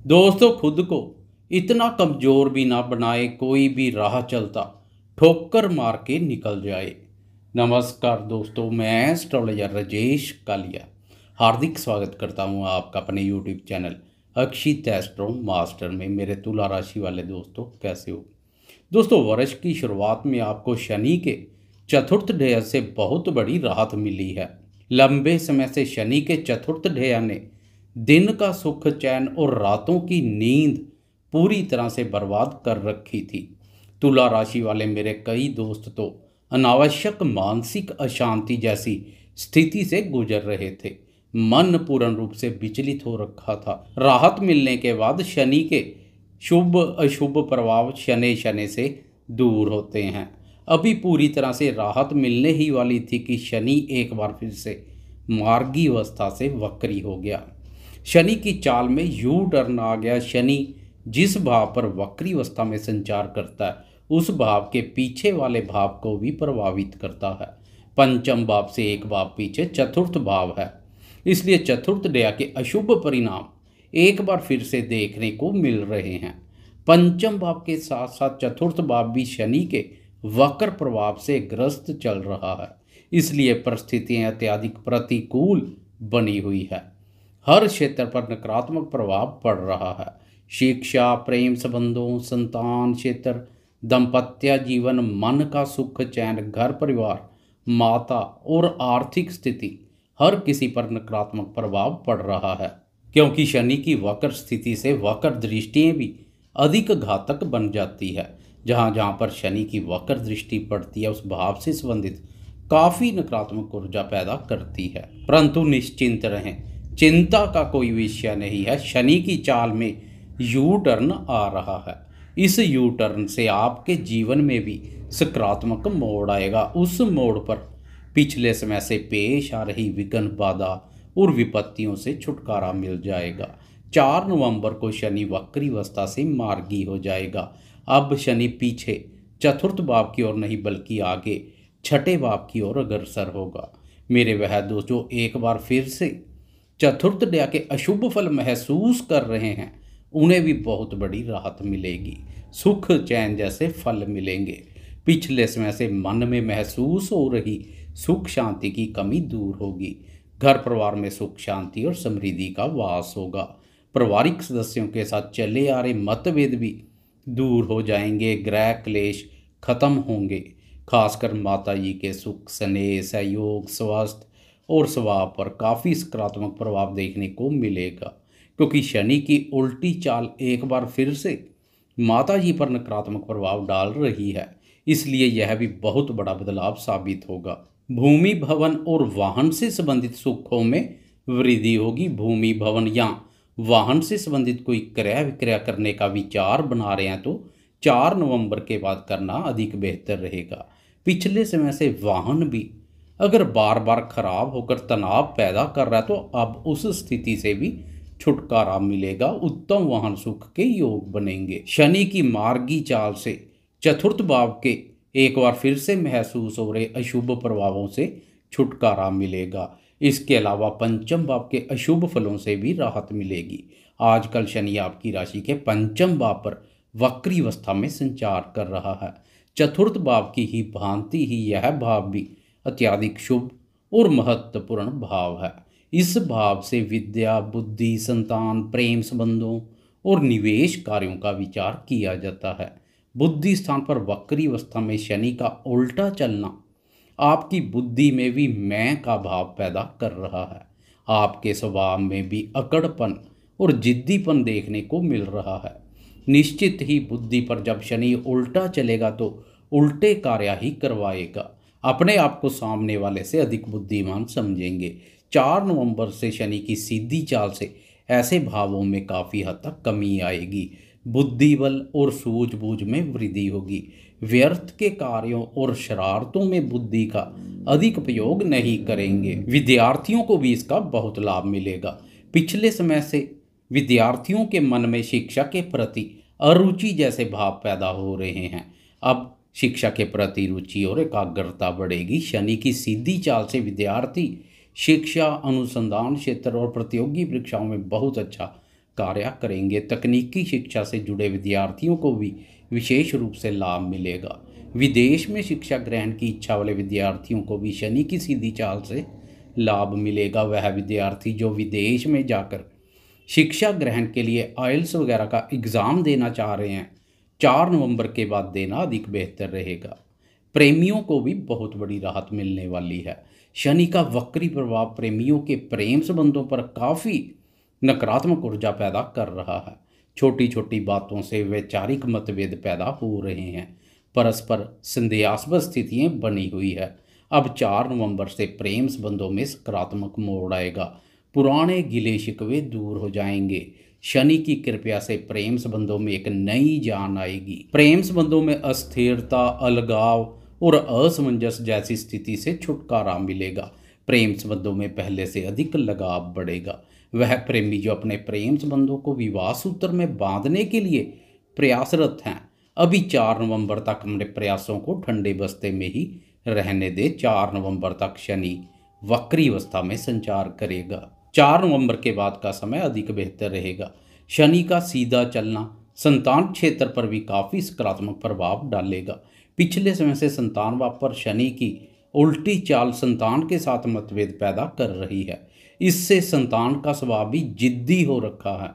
दोस्तों, खुद को इतना कमज़ोर भी ना बनाए कोई भी राह चलता ठोकर मार के निकल जाए। नमस्कार दोस्तों, मैं एस्ट्रोलॉजर राजेश कालिया हार्दिक स्वागत करता हूं आपका अपने यूट्यूब चैनल अक्षित एस्ट्रो मास्टर में। मेरे तुला राशि वाले दोस्तों, कैसे हो? दोस्तों, वर्ष की शुरुआत में आपको शनि के चतुर्थ ढैया से बहुत बड़ी राहत मिली है। लंबे समय से शनि के चतुर्थ ढैया ने दिन का सुख चैन और रातों की नींद पूरी तरह से बर्बाद कर रखी थी। तुला राशि वाले मेरे कई दोस्त तो अनावश्यक मानसिक अशांति जैसी स्थिति से गुजर रहे थे। मन पूर्ण रूप से विचलित हो रखा था। राहत मिलने के बाद शनि के शुभ अशुभ प्रभाव शनि शनि से दूर होते हैं। अभी पूरी तरह से राहत मिलने ही वाली थी कि शनि एक बार फिर से मार्गी अवस्था से वक्री हो गया। शनि की चाल में यू टर्न आ गया। शनि जिस भाव पर वक्री अवस्था में संचार करता है उस भाव के पीछे वाले भाव को भी प्रभावित करता है। पंचम भाव से एक भाव पीछे चतुर्थ भाव है, इसलिए चतुर्थ दया के अशुभ परिणाम एक बार फिर से देखने को मिल रहे हैं। पंचम भाव के साथ साथ चतुर्थ भाव भी शनि के वक्र प्रभाव से ग्रस्त चल रहा है, इसलिए परिस्थितियां अत्यधिक प्रतिकूल बनी हुई है। हर क्षेत्र पर नकारात्मक प्रभाव पड़ रहा है। शिक्षा, प्रेम संबंधों, संतान क्षेत्र, दाम्पत्य जीवन, मन का सुख चैन, घर परिवार, माता और आर्थिक स्थिति, हर किसी पर नकारात्मक प्रभाव पड़ रहा है। क्योंकि शनि की वक्र स्थिति से वक्र दृष्टियां भी अधिक घातक बन जाती है। जहाँ जहाँ पर शनि की वक्र दृष्टि पड़ती है उस भाव से संबंधित काफ़ी नकारात्मक ऊर्जा पैदा करती है। परंतु निश्चिंत रहें, चिंता का कोई विषय नहीं है। शनि की चाल में यू टर्न आ रहा है। इस यू टर्न से आपके जीवन में भी सकारात्मक मोड़ आएगा। उस मोड़ पर पिछले समय से पेश आ रही विघ्न, बाधा और विपत्तियों से छुटकारा मिल जाएगा। 4 नवंबर को शनि वक्री अवस्था से मार्गी हो जाएगा। अब शनि पीछे चतुर्थ भाव की ओर नहीं बल्कि आगे छठे भाव की ओर अग्रसर होगा। मेरे वह दोस्त जो एक बार फिर से चतुर्थ दया के अशुभ फल महसूस कर रहे हैं उन्हें भी बहुत बड़ी राहत मिलेगी। सुख चैन जैसे फल मिलेंगे। पिछले समय से मन में महसूस हो रही सुख शांति की कमी दूर होगी। घर परिवार में सुख शांति और समृद्धि का वास होगा। पारिवारिक सदस्यों के साथ चले आ रहे मतभेद भी दूर हो जाएंगे। गृह क्लेश खत्म होंगे। खासकर माता जी के सुख, स्नेह, सहयोग, स्वास्थ्य और स्वभाव पर काफ़ी सकारात्मक प्रभाव देखने को मिलेगा। क्योंकि शनि की उल्टी चाल एक बार फिर से माता जी पर नकारात्मक प्रभाव डाल रही है, इसलिए यह भी बहुत बड़ा बदलाव साबित होगा। भूमि, भवन और वाहन से संबंधित सुखों में वृद्धि होगी। भूमि, भवन या वाहन से संबंधित कोई क्रय विक्रय करने का विचार बना रहे हैं तो 4 नवंबर के बाद करना अधिक बेहतर रहेगा। पिछले समय से वाहन भी अगर बार बार खराब होकर तनाव पैदा कर रहा है तो अब उस स्थिति से भी छुटकारा मिलेगा। उत्तम वाहन सुख के योग बनेंगे। शनि की मार्गी चाल से चतुर्थ भाव के एक बार फिर से महसूस हो रहे अशुभ प्रभावों से छुटकारा मिलेगा। इसके अलावा पंचम भाव के अशुभ फलों से भी राहत मिलेगी। आजकल शनि आपकी राशि के पंचम भाव पर वक्री अवस्था में संचार कर रहा है। चतुर्थ भाव की ही भांति ही यह भाव भी अत्यधिक शुभ और महत्वपूर्ण भाव है। इस भाव से विद्या, बुद्धि, संतान, प्रेम संबंधों और निवेश कार्यों का विचार किया जाता है। बुद्धि स्थान पर वक्री अवस्था में शनि का उल्टा चलना आपकी बुद्धि में भी मैं का भाव पैदा कर रहा है। आपके स्वभाव में भी अकड़पन और जिद्दीपन देखने को मिल रहा है। निश्चित ही बुद्धि पर जब शनि उल्टा चलेगा तो उल्टे कार्य ही करवाएगा। अपने आप को सामने वाले से अधिक बुद्धिमान समझेंगे। 4 नवंबर से शनि की सीधी चाल से ऐसे भावों में काफ़ी हद तक कमी आएगी। बुद्धि बल और सूझबूझ में वृद्धि होगी। व्यर्थ के कार्यों और शरारतों में बुद्धि का अधिक प्रयोग नहीं करेंगे। विद्यार्थियों को भी इसका बहुत लाभ मिलेगा। पिछले समय से विद्यार्थियों के मन में शिक्षा के प्रति अरुचि जैसे भाव पैदा हो रहे हैं। अब शिक्षा के प्रति रुचि और एकाग्रता बढ़ेगी। शनि की सीधी चाल से विद्यार्थी शिक्षा, अनुसंधान क्षेत्र और प्रतियोगी परीक्षाओं में बहुत अच्छा कार्य करेंगे। तकनीकी शिक्षा से जुड़े विद्यार्थियों को भी विशेष रूप से लाभ मिलेगा। विदेश में शिक्षा ग्रहण की इच्छा वाले विद्यार्थियों को भी शनि की सीधी चाल से लाभ मिलेगा। वह विद्यार्थी जो विदेश में जाकर शिक्षा ग्रहण के लिए आइल्स वगैरह का एग्ज़ाम देना चाह रहे हैं, 4 नवंबर के बाद देना अधिक बेहतर रहेगा। प्रेमियों को भी बहुत बड़ी राहत मिलने वाली है। शनि का वक्री प्रभाव प्रेमियों के प्रेम संबंधों पर काफ़ी नकारात्मक ऊर्जा पैदा कर रहा है। छोटी छोटी बातों से वैचारिक मतभेद पैदा हो रहे हैं। परस्पर संदेहास्पद स्थितियाँ बनी हुई है। अब 4 नवंबर से प्रेम संबंधों में सकारात्मक मोड़ आएगा। पुराने गिले शिकवे दूर हो जाएंगे। शनि की कृपा से प्रेम संबंधों में एक नई जान आएगी। प्रेम संबंधों में अस्थिरता, अलगाव और असमंजस जैसी स्थिति से छुटकारा मिलेगा। प्रेम संबंधों में पहले से अधिक लगाव बढ़ेगा। वह प्रेमी जो अपने प्रेम संबंधों को विवाह सूत्र में बांधने के लिए प्रयासरत हैं, अभी 4 नवंबर तक अपने प्रयासों को ठंडे बस्ते में ही रहने दे। 4 नवंबर तक शनि वक्री अवस्था में संचार करेगा। 4 नवंबर के बाद का समय अधिक बेहतर रहेगा। शनि का सीधा चलना संतान क्षेत्र पर भी काफ़ी सकारात्मक प्रभाव डालेगा। पिछले समय से संतान भाव पर शनि की उल्टी चाल संतान के साथ मतभेद पैदा कर रही है। इससे संतान का स्वभाव भी जिद्दी हो रखा है,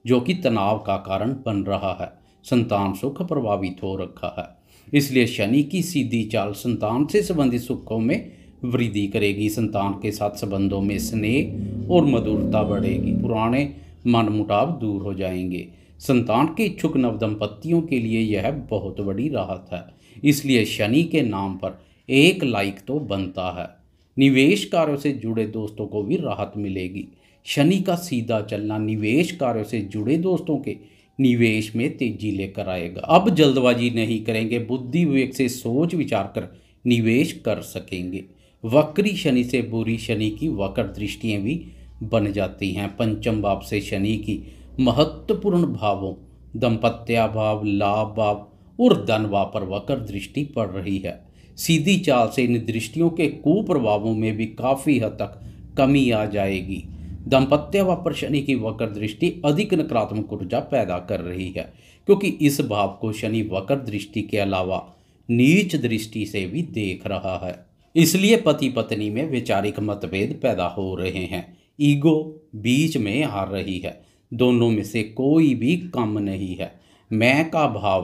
जो कि तनाव का कारण बन रहा है। संतान सुख प्रभावित हो रखा है। इसलिए शनि की सीधी चाल संतान से संबंधित सुखों में वृद्धि करेगी। संतान के साथ संबंधों में स्नेह और मधुरता बढ़ेगी। पुराने मनमुटाव दूर हो जाएंगे। संतान के इच्छुक नवदंपतियों के लिए यह बहुत बड़ी राहत है। इसलिए शनि के नाम पर 1 लाइक तो बनता है। निवेश कार्यों से जुड़े दोस्तों को भी राहत मिलेगी। शनि का सीधा चलना निवेश कार्यों से जुड़े दोस्तों के निवेश में तेजी लेकर आएगा। अब जल्दबाजी नहीं करेंगे, बुद्धि विवेक से सोच विचार कर निवेश कर सकेंगे। वक्री शनि से बुरी शनि की वक्र दृष्टियां भी बन जाती हैं। पंचम भाव से शनि की महत्वपूर्ण भावों दंपत्या भाव, लाभ भाव और धन भाव पर वक्र दृष्टि पड़ रही है। सीधी चाल से इन दृष्टियों के कुप्रभावों में भी काफ़ी हद तक कमी आ जाएगी। दाम्पत्य भाव पर शनि की वक्र दृष्टि अधिक नकारात्मक ऊर्जा पैदा कर रही है, क्योंकि इस भाव को शनि वक्र दृष्टि के अलावा नीच दृष्टि से भी देख रहा है। इसलिए पति पत्नी में वैचारिक मतभेद पैदा हो रहे हैं। ईगो बीच में आ रही है। दोनों में से कोई भी कम नहीं है। मैं का भाव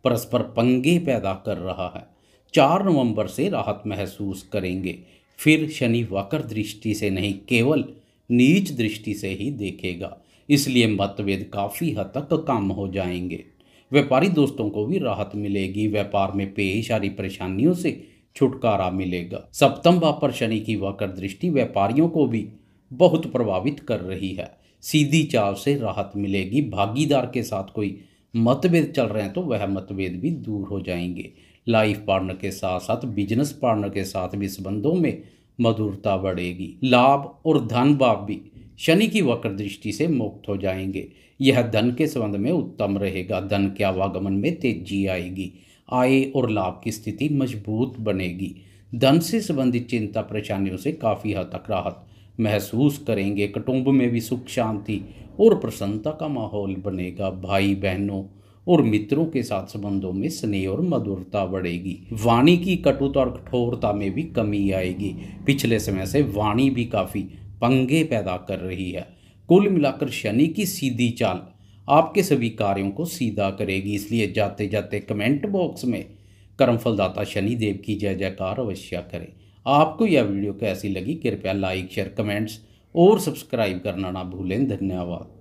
परस्पर पंगे पैदा कर रहा है। 4 नवंबर से राहत महसूस करेंगे। फिर शनि वक्र दृष्टि से नहीं, केवल नीच दृष्टि से ही देखेगा। इसलिए मतभेद काफ़ी हद तक कम हो जाएंगे। व्यापारी दोस्तों को भी राहत मिलेगी। व्यापार में पेश आ रही परेशानियों से छुटकारा मिलेगा। सप्तम भाव पर शनि की वक्र दृष्टि व्यापारियों को भी बहुत प्रभावित कर रही है। सीधी चाल से राहत मिलेगी। भागीदार के साथ कोई मतभेद चल रहे हैं तो वह मतभेद भी दूर हो जाएंगे। लाइफ पार्टनर के साथ साथ बिजनेस पार्टनर के साथ भी संबंधों में मधुरता बढ़ेगी। लाभ और धन भाव भी शनि की वक्र दृष्टि से मुक्त हो जाएंगे। यह धन के संबंध में उत्तम रहेगा। धन के आवागमन में तेजी आएगी। आय और लाभ की स्थिति मजबूत बनेगी। धन से संबंधित चिंता परेशानियों से काफ़ी हद तक राहत महसूस करेंगे। कुटुंब में भी सुख शांति और प्रसन्नता का माहौल बनेगा। भाई बहनों और मित्रों के साथ संबंधों में स्नेह और मधुरता बढ़ेगी। वाणी की कटुता और कठोरता में भी कमी आएगी। पिछले समय से वाणी भी काफ़ी पंगे पैदा कर रही है। कुल मिलाकर शनि की सीधी चाल आपके सभी कार्यों को सीधा करेगी। इसलिए जाते जाते कमेंट बॉक्स में कर्मफलदाता शनिदेव की जय जयकार अवश्य करें। आपको यह वीडियो कैसी लगी कृपया लाइक शेयर कमेंट्स और सब्सक्राइब करना ना भूलें। धन्यवाद।